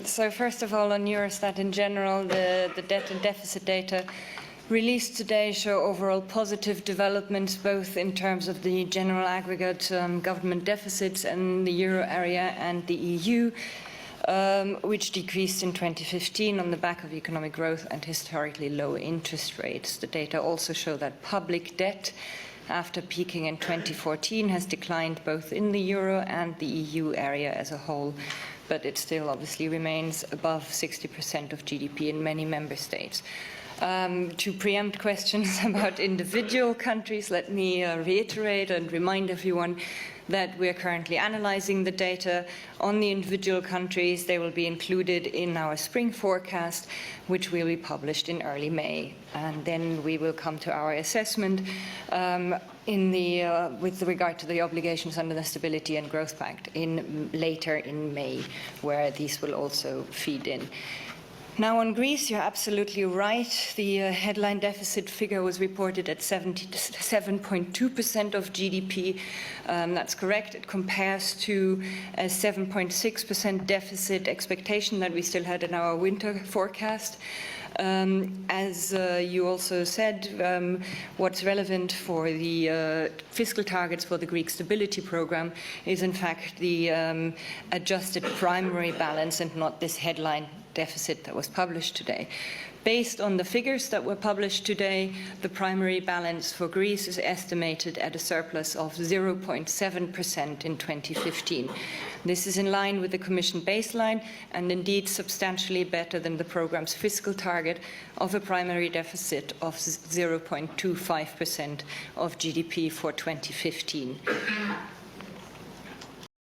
So first of all, on Eurostat in general, the debt and deficit data released today show overall positive developments, both in terms of the general aggregate government deficits in the euro area and the EU, which decreased in 2015 on the back of economic growth and historically low interest rates. The data also show that public debt, after peaking in 2014, has declined both in the euro and the EU area as a whole, but it still obviously remains above 60% of GDP in many member states. To preempt questions about individual countries, let me reiterate and remind everyone that we are currently analyzing the data on the individual countries. They will be included in our spring forecast, which will be published in early May. And then we will come to our assessment with regard to the obligations under the Stability and Growth Pact later in May, where these will also feed in. Now on Greece, you're absolutely right. The headline deficit figure was reported at 7.2% of GDP. That's correct. It compares to a 7.6% deficit expectation that we still had in our winter forecast. As you also said, what's relevant for the fiscal targets for the Greek stability program is in fact the adjusted primary balance and not this headline deficit that was published today. Based on the figures that were published today, the primary balance for Greece is estimated at a surplus of 0.7% in 2015. This is in line with the Commission baseline and indeed substantially better than the programme's fiscal target of a primary deficit of 0.25% of GDP for 2015.